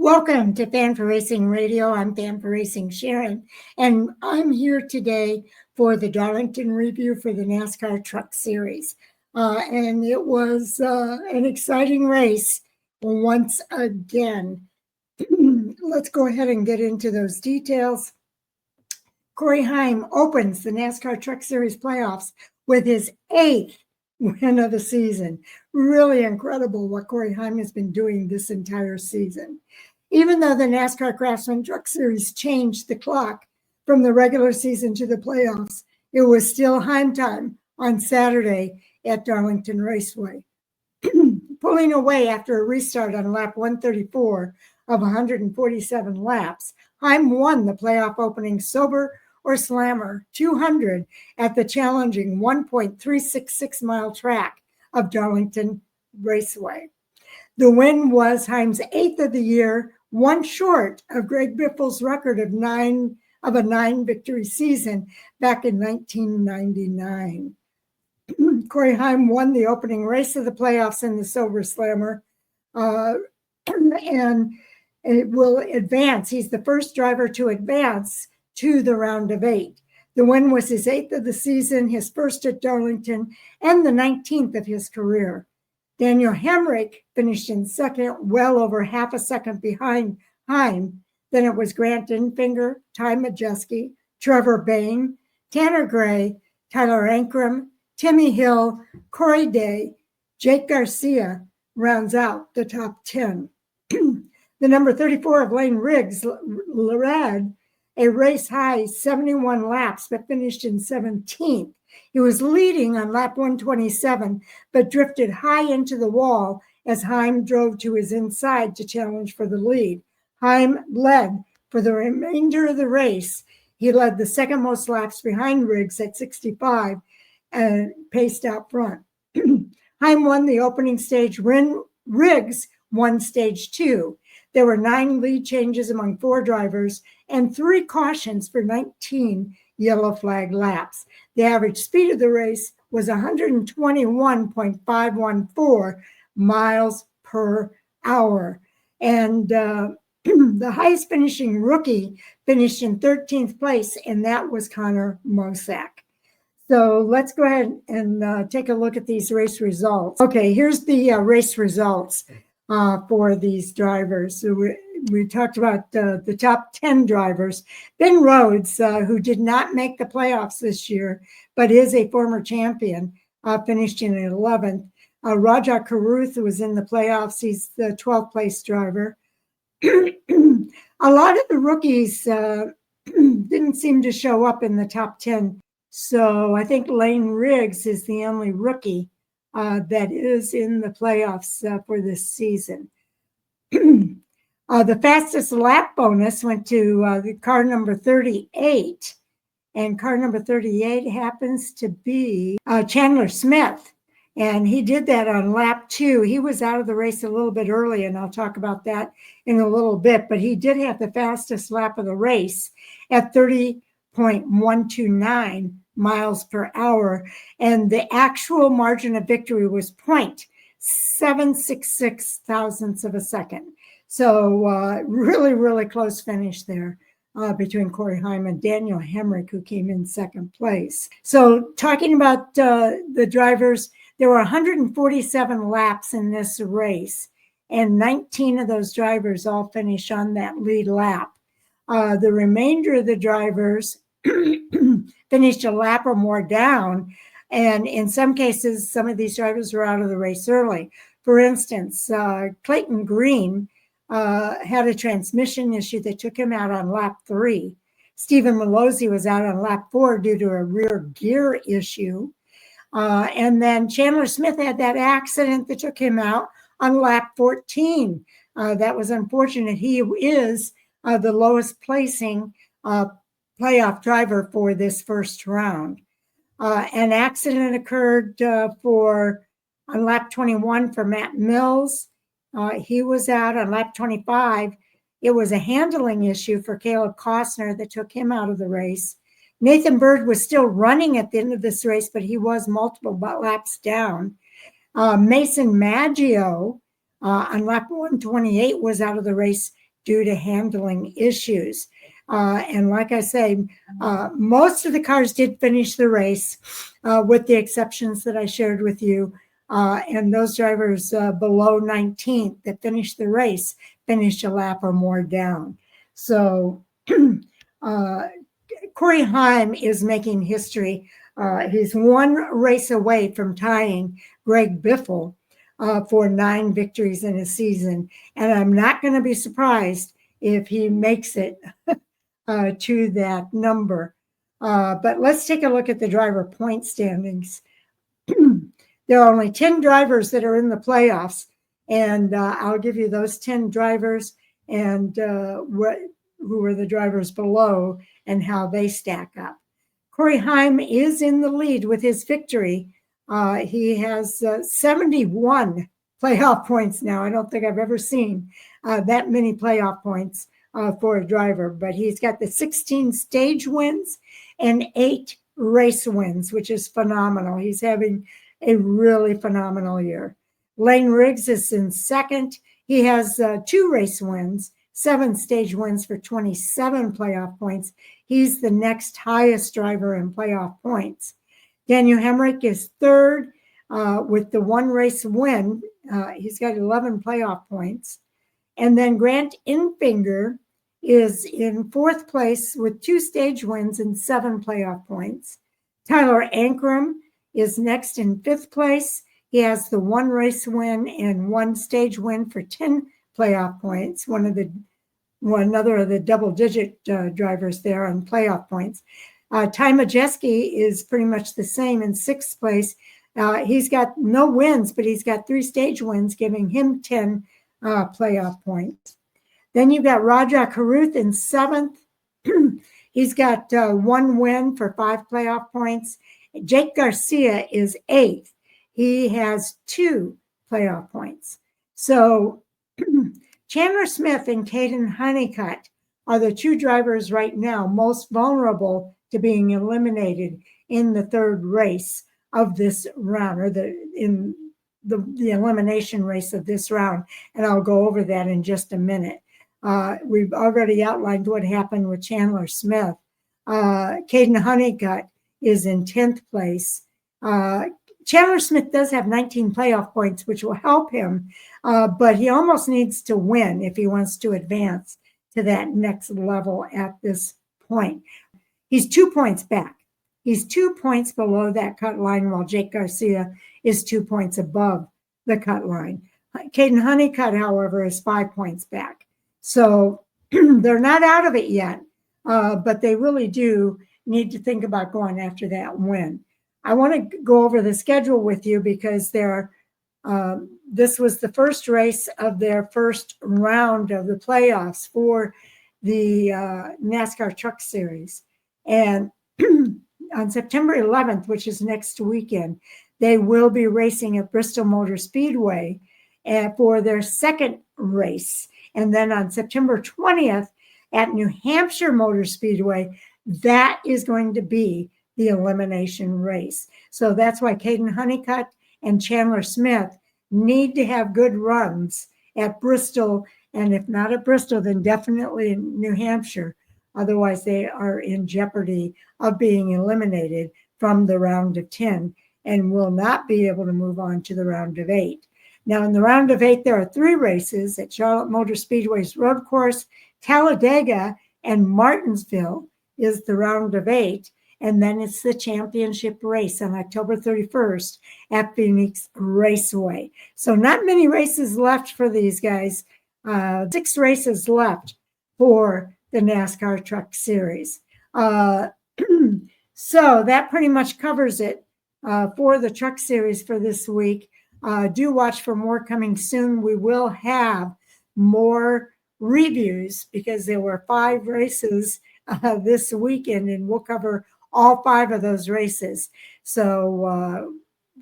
Welcome to Fan for Racing Radio. I'm Fan for Racing Sharon, and I'm here today for the Darlington review for the NASCAR Truck Series. And it was an exciting race once again. Let's go ahead and get into those details. Corey Heim opens the NASCAR Truck Series playoffs with his 8th win of the season. Really incredible what Corey Heim has been doing this entire season. Even though the NASCAR Craftsman Truck Series changed the clock from the regular season to the playoffs, it was still Heim time on Saturday at Darlington Raceway. Pulling away after a restart on lap 134 of 147 laps, Heim won the playoff opening Sober or Slammer 200 at the challenging 1.366-mile track of Darlington Raceway. The win was Heim's 8th of the year, one short of Greg Biffle's record of a 9-victory season back in 1999. Corey Heim won the opening race of the playoffs in the Sober Slammer, and it will advance. He's the first driver to advance to the round of 8. The win was his 8th of the season, his first at Darlington, and the 19th of his career. Daniel Hemrick finished in second, well over half a second behind Heim. Then it was Grant Enfinger, Ty Majeski, Trevor Bain, Tanner Gray, Tyler Ankrum, Timmy Hill, Corey Day, Jake Garcia rounds out the top 10. The number 34 of Lane Riggs led a race-high 71 laps, but finished in 17th. He was leading on lap 127, but drifted high into the wall as Heim drove to his inside to challenge for the lead. Heim led for the remainder of the race. He led the second most laps behind Riggs at 65 and paced out front. Heim won the opening stage. Riggs won stage 2. There were 9 lead changes among 4 drivers and 3 cautions for 19 yellow flag laps. The average speed of the race was 121.514 miles per hour. And the highest finishing rookie finished in 13th place, and that was Connor Mosack. So let's go ahead and take a look at these race results. Okay, here's the race results for these drivers. So we talked about the top 10 drivers. Ben Rhodes, who did not make the playoffs this year, but is a former champion, finished in 11th. Raja Karuth was in the playoffs. He's the 12th place driver. A lot of the rookies didn't seem to show up in the top 10. So I think Lane Riggs is the only rookie that is in the playoffs for this season. The fastest lap bonus went to the car number 38, and car number 38 happens to be Chandler Smith, and he did that on lap 2. He was out of the race a little bit early, and I'll talk about that in a little bit, but he did have the fastest lap of the race at 30.129 miles per hour, and the actual margin of victory was 0.766 thousandths of a second. So really, really close finish there between Corey Heim and Daniel Hemrick, who came in second place. So talking about the drivers, there were 147 laps in this race, and 19 of those drivers all finished on that lead lap. The remainder of the drivers finished a lap or more down, and in some cases, some of these drivers were out of the race early. For instance, Clayton Green had a transmission issue that took him out on lap 3. Stephen Malozzi was out on lap 4 due to a rear gear issue. And then Chandler Smith had that accident that took him out on lap 14. That was unfortunate. He is the lowest placing playoff driver for this first round. An accident occurred on lap 21 for Matt Mills. He was out on lap 25. It was a handling issue for Caleb Costner that took him out of the race. Nathan Bird was still running at the end of this race, but he was multiple laps down. Mason Maggio on lap 128 was out of the race due to handling issues. And like I say, most of the cars did finish the race, with the exceptions that I shared with you. And those drivers below 19th that finished the race finished a lap or more down. So Corey Heim is making history. He's one race away from tying Greg Biffle for 9 victories in a season. And I'm not going to be surprised if he makes it to that number. But let's take a look at the driver point standings. There are only 10 drivers that are in the playoffs, and I'll give you those 10 drivers and who are the drivers below and how they stack up. Corey Heim is in the lead with his victory. He has 71 playoff points now. I don't think I've ever seen that many playoff points for a driver, but he's got the 16 stage wins and 8 race wins, which is phenomenal. He's having a really phenomenal year. Lane Riggs is in second. He has 2 race wins, 7 stage wins for 27 playoff points. He's the next highest driver in playoff points. Daniel Hemrick is third with the 1 race win. He's got 11 playoff points. And then Grant Infinger is in 4th place with 2 stage wins and 7 playoff points. Tyler Ankrum is next in 5th place. He has the 1 race win and 1 stage win for 10 playoff points. Another of the double-digit drivers there on playoff points. Ty Majeski is pretty much the same in 6th place. He's got no wins, but he's got 3 stage wins, giving him 10 playoff points. Then you've got Raja Karuth in 7th. He's got 1 win for 5 playoff points. Jake Garcia is 8th. He has 2 playoff points. So Chandler Smith and Caden Honeycutt are the 2 drivers right now most vulnerable to being eliminated in the 3rd race of this round, or in the elimination race of this round. And I'll go over that in just a minute. We've already outlined what happened with Chandler Smith. Caden Honeycutt is in 10th place. Chandler Smith does have 19 playoff points, which will help him, but he almost needs to win if he wants to advance to that next level at this point. He's 2 points back. He's 2 points below that cut line, while Jake Garcia is 2 points above the cut line. Caden Honeycutt, however, is 5 points back. So they're not out of it yet, but they really do need to think about going after that win. I want to go over the schedule with you because this was the first race of their first round of the playoffs for the NASCAR Truck Series. And on September 11th, which is next weekend, they will be racing at Bristol Motor Speedway for their second race. And then on September 20th at New Hampshire Motor Speedway, that is going to be the elimination race. So that's why Caden Honeycutt and Chandler Smith need to have good runs at Bristol. And if not at Bristol, then definitely in New Hampshire. Otherwise, they are in jeopardy of being eliminated from the round of 10 and will not be able to move on to the round of 8. Now, in the round of 8, there are 3 races at Charlotte Motor Speedway's road course, Talladega, and Martinsville is the round of 8. And then it's the championship race on October 31st at Phoenix Raceway. So not many races left for these guys. 6 races left for the NASCAR Truck Series. So that pretty much covers it for the Truck Series for this week. Do watch for more coming soon. We will have more reviews because there were 5 races this weekend, and we'll cover all 5 of those races. So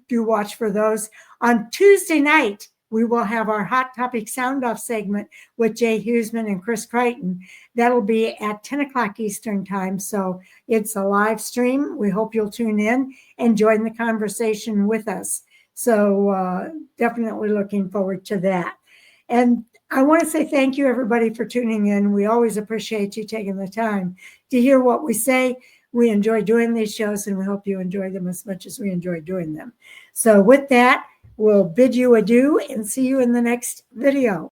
do watch for those. On Tuesday night, we will have our Hot Topic Sound Off segment with Jay Huseman and Chris Crichton. That'll be at 10 o'clock Eastern time. So it's a live stream. We hope you'll tune in and join the conversation with us. So definitely looking forward to that. And I want to say thank you, everybody, for tuning in. We always appreciate you taking the time to hear what we say. We enjoy doing these shows, and we hope you enjoy them as much as we enjoy doing them. So with that, we'll bid you adieu and see you in the next video.